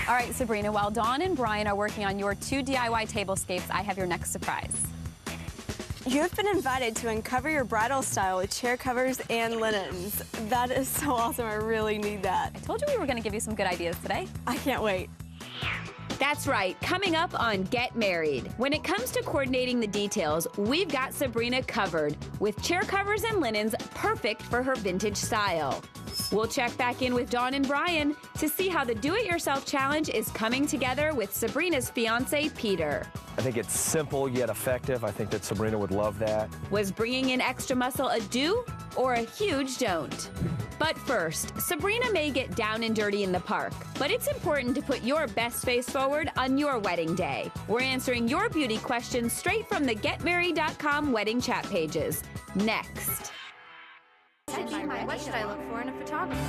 All right, Sabrina, while Dawn and Brian are working on your 2 DIY tablescapes, I have your next surprise. You've been invited to uncover your bridal style with chair covers and linens. That is so awesome. I really need that. I told you we were going to give you some good ideas today. I can't wait. That's right, coming up on Get Married. When it comes to coordinating the details, we've got Sabrina covered with chair covers and linens perfect for her vintage style. We'll check back in with Dawn and Brian to see how the Do-It-Yourself Challenge is coming together with Sabrina's fiance, Peter. I think it's simple yet effective. I think that Sabrina would love that. Was bringing in extra muscle a do or a huge don't? But first, Sabrina may get down and dirty in the park, but it's important to put your best face forward on your wedding day. We're answering your beauty questions straight from the GetMarried.com wedding chat pages. Next. What should I look for in a photographer?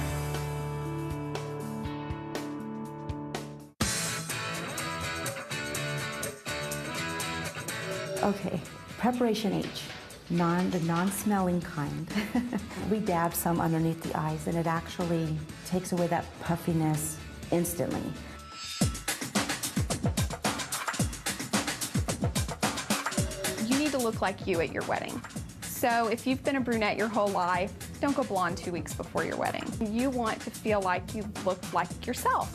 Okay, preparation H, the non-smelling kind. We dab some underneath the eyes and it actually takes away that puffiness instantly. You need to look like you at your wedding. So if you've been a brunette your whole life, don't go blonde 2 weeks before your wedding. You want to feel like you look like yourself.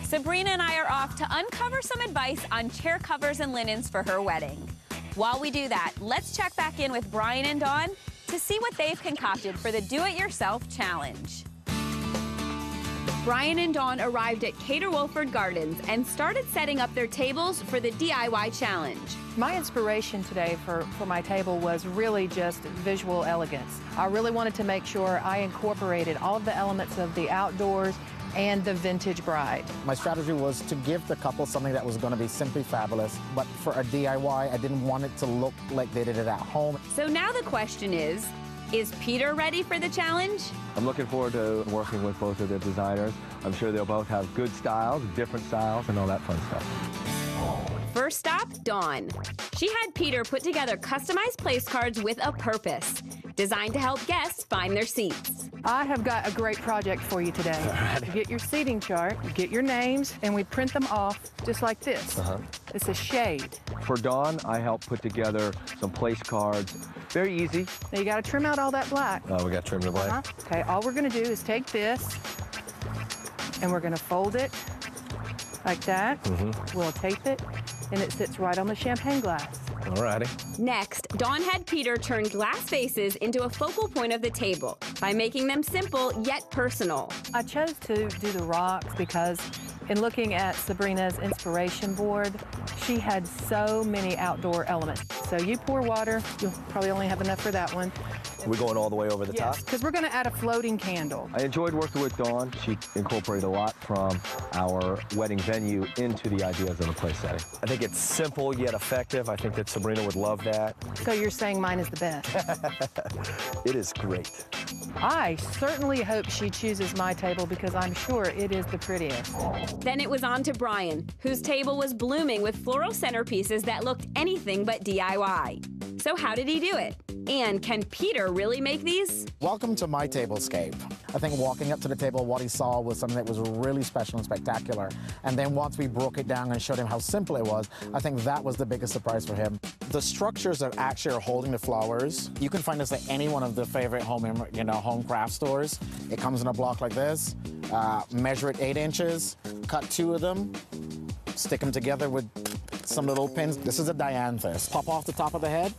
Sabrina and I are off to uncover some advice on chair covers and linens for her wedding. While we do that, let's check back in with Brian and Dawn to see what they've concocted for the Do-It-Yourself Challenge. Brian and Dawn arrived at Cater Wolford Gardens and started setting up their tables for the DIY challenge. My inspiration today for my table was really just visual elegance. I really wanted to make sure I incorporated all of the elements of the outdoors and the vintage bride. My strategy was to give the couple something that was going to be simply fabulous, but for a DIY, I didn't want it to look like they did it at home. So now the question is Peter ready for the challenge? I'm looking forward to working with both of the designers. I'm sure they'll both have good styles, different styles, and all that fun stuff. First stop, Dawn. She had Peter put together customized place cards with a purpose, designed to help guests find their seats. I have got a great project for you today. You get your seating chart, you get your names, and we print them off just like this. It's a shade. For Dawn, I helped put together some place cards. Very easy. Now you got to trim out all that black. Oh, we got to trim the black. Okay, all we're going to do is take this, and we're going to fold it like that. We'll tape it, and it sits right on the champagne glass. Alrighty. Next, Dawn had Peter turn glass vases into a focal point of the table by making them simple yet personal. I chose to do the rocks because in looking at Sabrina's inspiration board, she had so many outdoor elements. So you pour water, you'll probably only have enough for that one. We're going all the way over the top? Yes, because we're going to add a floating candle. I enjoyed working with Dawn. She incorporated a lot from our wedding venue into the ideas of the place setting. I think it's simple yet effective. I think that Sabrina would love that. So you're saying mine is the best? It is great. I certainly hope she chooses my table because I'm sure it is the prettiest. Then it was on to Brian, whose table was blooming with floral centerpieces that looked anything but DIY. So how did he do it? And can Peter really make these? Welcome to my tablescape. I think walking up to the table, what he saw was something that was really special and spectacular. And then once we broke it down and showed him how simple it was, I think that was the biggest surprise for him. The structures that actually are holding the flowers, you can find this at any one of the favorite home craft stores. It comes in a block like this. Measure it 8 inches, cut 2 of them, stick them together with some little pins. This is a dianthus. Pop off the top of the head,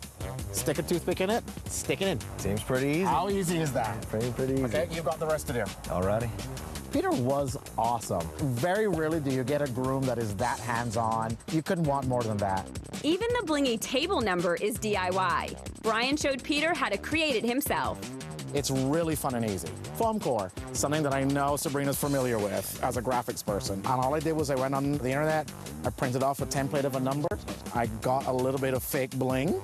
stick a toothpick in it, stick it in. Seems pretty easy. How easy is that? Pretty easy. Okay, you've got the rest to do. Alrighty. Peter was awesome. Very rarely do you get a groom that is that hands-on. You couldn't want more than that. Even the blingy table number is DIY. Brian showed Peter how to create it himself. It's really fun and easy. Foam core, something that I know Sabrina's familiar with as a graphics person. And all I did was I went on the internet, I printed off a template of a number, I got a little bit of fake bling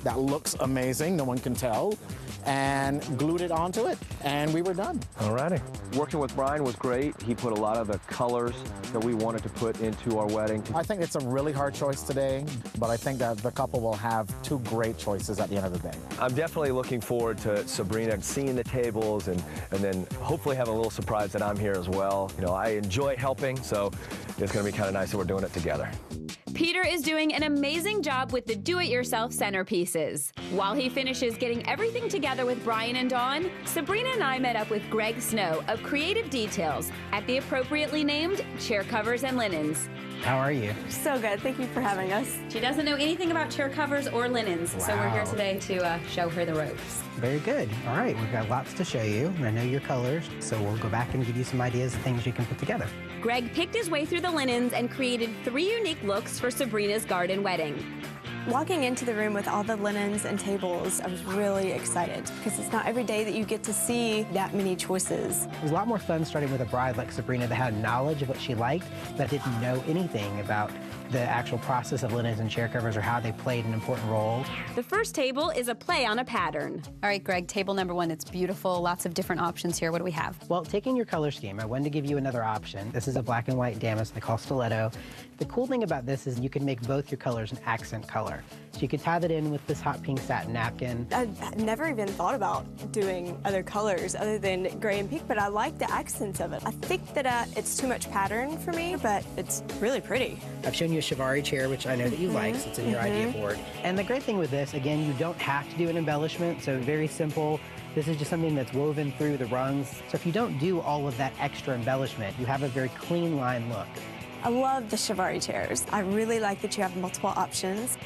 that looks amazing, no one can tell, and glued it onto it, and we were done. Alrighty. Working with Brian was great. He put a lot of the colors that we wanted to put into our wedding. I think it's a really hard choice today, but I think that the couple will have 2 great choices at the end of the day. I'm definitely looking forward to Sabrina seeing the tables and and then hopefully have a little surprise that I'm here as well. You know, I enjoy helping, so it's going to be kind of nice that we're doing it together. Peter is doing an amazing job with the do-it-yourself centerpieces. While he finishes getting everything together with Brian and Dawn, Sabrina and I met up with Greg Snow of Creative Details at the appropriately named Chair Covers and Linens. How are you? So good. Thank you for having us. She doesn't know anything about chair covers or linens, so we're here Wow. today to show her the ropes. Very good. All right, we've got lots to show you, and I know your colors, so we'll go back and give you some ideas of things you can put together. Greg picked his way through the linens and created 3 unique looks for Sabrina's garden wedding. Walking into the room with all the linens and tables, I was really excited because it's not every day that you get to see that many choices. It was a lot more fun starting with a bride like Sabrina that had knowledge of what she liked, but didn't know anything about the actual process of linens and chair covers or how they played an important role. The first table is a play on a pattern. All right, Greg, table number 1. It's beautiful. Lots of different options here. What do we have? Well, taking your color scheme, I wanted to give you another option. This is a black and white damask they call stiletto. The cool thing about this is you can make both your colors an accent color. So you could tie that in with this hot pink satin napkin. I never even thought about doing other colors other than gray and pink, but I like the accents of it. I think that it's too much pattern for me, but it's really pretty. I've shown you a Chiavari chair, which I know that you like, so it's in your idea board. And the great thing with this, again, you don't have to do an embellishment, so very simple. This is just something that's woven through the rungs. So if you don't do all of that extra embellishment, you have a very clean line look. I love the Chiavari chairs. I really like that you have multiple options.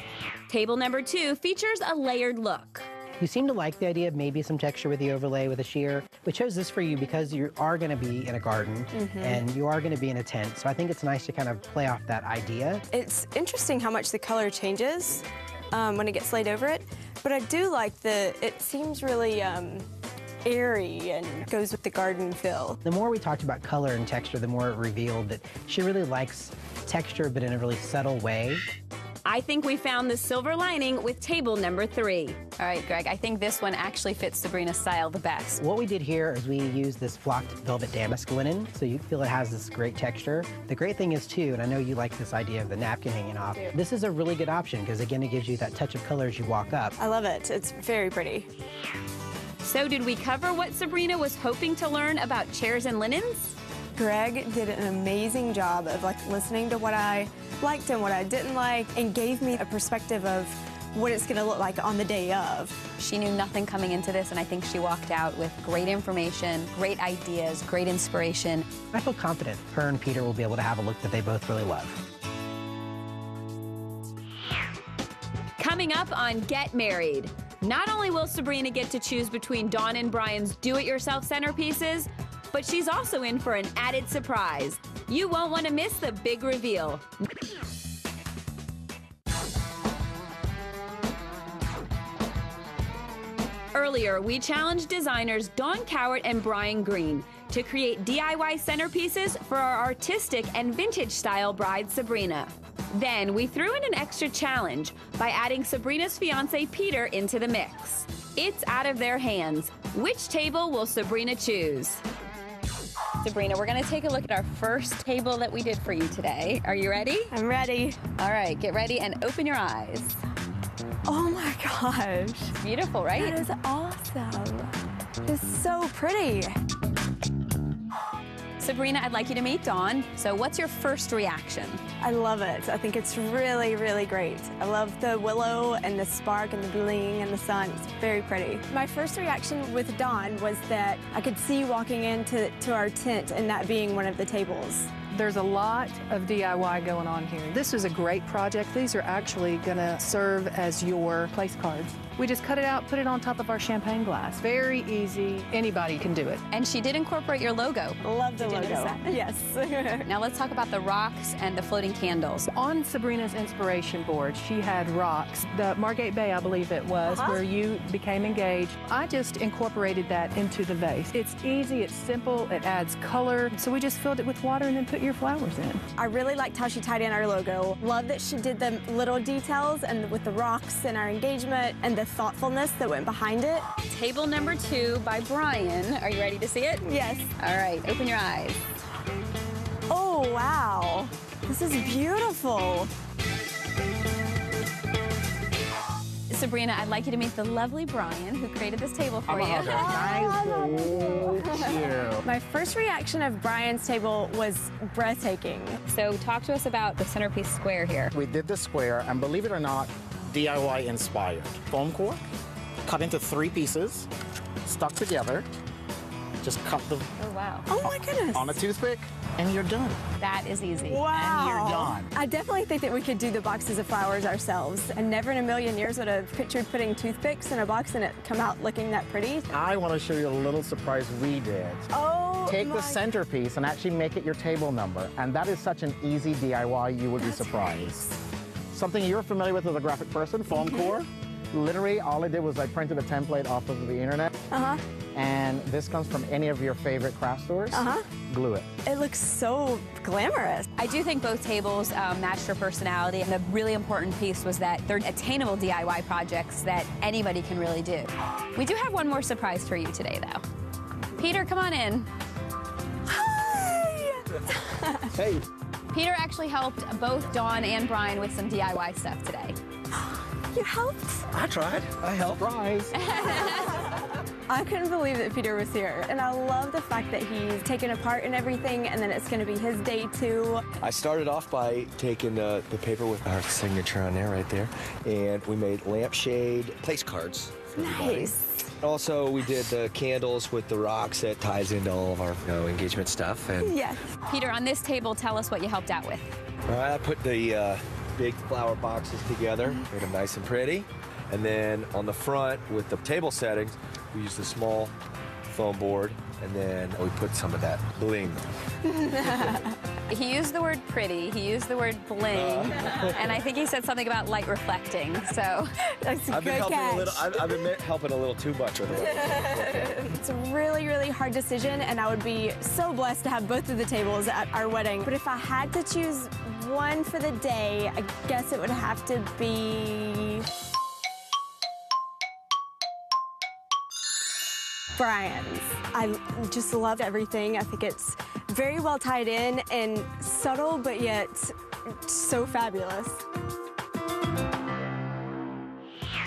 Table number 2 features a layered look. You seem to like the idea of maybe some texture with the overlay with a sheer. We chose this for you because you are going to be in a garden and you are going to be in a tent. So I think it's nice to kind of play off that idea. It's interesting how much the color changes when it gets laid over it, but I do like it seems really airy and goes with the garden feel. The more we talked about color and texture, the more it revealed that she really likes texture, but in a really subtle way. I think we found the silver lining with table number 3. All right, Greg, I think this one actually fits Sabrina's style the best. What we did here is we used this flocked velvet damask linen, so you feel it has this great texture. The great thing is too, and I know you like this idea of the napkin hanging off, this is a really good option because again, it gives you that touch of color as you walk up. I love it. It's very pretty. So did we cover what Sabrina was hoping to learn about chairs and linens? Greg did an amazing job of listening to what I liked and what I didn't like and gave me a perspective of what it's going to look like on the day of. She knew nothing coming into this, and I think she walked out with great information, great ideas, great inspiration. I feel confident her and Peter will be able to have a look that they both really love. Coming up on Get Married, not only will Sabrina get to choose between Dawn and Brian's do-it-yourself centerpieces, but she's also in for an added surprise. You won't want to miss the big reveal. Earlier, we challenged designers Dawn Cowart and Brian Green to create DIY centerpieces for our artistic and vintage-style bride, Sabrina. Then, we threw in an extra challenge by adding Sabrina's fiancé, Peter, into the mix. It's out of their hands. Which table will Sabrina choose? Sabrina, we're going to take a look at our first table that we did for you today. Are you ready? I'm ready. All right, get ready and open your eyes. Oh my gosh. Beautiful, right? That is awesome. It's so pretty. Sabrina, I'd like you to meet Dawn. So what's your first reaction? I love it. I think it's really, really great. I love the willow and the spark and the bling and the sun. It's very pretty. My first reaction with Dawn was that I could see walking into our tent and that being one of the tables. There's a lot of DIY going on here. This is a great project. These are actually going to serve as your place cards. We just cut it out, put it on top of our champagne glass. Very easy. Anybody can do it. And she did incorporate your logo. Love the Did you logo. notice that? Yes. Now let's talk about the rocks and the floating candles. On Sabrina's inspiration board, she had rocks. The Margate Bay, I believe it was, where you became engaged. I just incorporated that into the vase. It's easy, it's simple, it adds color. So we just filled it with water and then put your flowers in. I really liked how she tied in our logo. Love that she did the little details and with the rocks and our engagement and the thoughtfulness that went behind it. Table number 2 by Brian. Are you ready to see it? Yes. All right, open your eyes. Oh, wow. This is beautiful. Sabrina, I'd like you to meet the lovely Brian who created this table for you. Nice to meet you. My first reaction of Brian's table was breathtaking. So talk to us about the centerpiece square here. We did the square, and believe it or not, DIY inspired. Foam core, cut into 3 pieces, stuck together. Just cut the Oh, wow. Oh my goodness. on a toothpick, and you're done. That is easy. Wow. And you're done. I definitely think that we could do the boxes of flowers ourselves, and never in a million years would have pictured putting toothpicks in a box and it come out looking that pretty. I want to show you a little surprise we did. Oh, Take my the centerpiece and actually make it your table number. And that is such an easy DIY, you would be surprised. Something you're familiar with as a graphic person, foam core. Literally, all I did was I printed a template off of the internet. Uh-huh. And this comes from any of your favorite craft stores. Uh-huh. Glue it. It looks so glamorous. I do think both tables matched her personality, and the really important piece was that they're attainable DIY projects that anybody can really do. We do have one more surprise for you today, though. Peter, come on in. Hi! Hey. Peter actually helped both Dawn and Brian with some DIY stuff today. You helped? I tried. I helped. Surprise. I couldn't believe that Peter was here. And I love the fact that he's taken apart and everything, and then it's going to be his day too. I started off by taking the paper with our signature on there right there, and we made lampshade place cards. For everybody. Nice. Also, we did the candles with the rocks that ties into all of our engagement stuff. And Yes. Peter, on this table, tell us what you helped out with. I put the big flower boxes together, made them nice and pretty. And then on the front with the table settings, we used a small foam board, and then we put some of that bling. He used the word pretty, he used the word bling, and I think he said something about light reflecting, so. That's a I've been good helping catch. a little. I've been helping a little too much with it. It's a really, really hard decision, and I would be so blessed to have both of the tables at our wedding. But if I had to choose one for the day, I guess it would have to be Brian's. I just love everything. I think it's very well tied in and subtle, but yet so fabulous.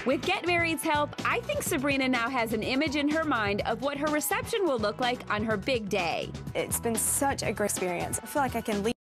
With Get Married's help, I think Sabrina now has an image in her mind of what her reception will look like on her big day. It's been such a great experience. I feel like I can leave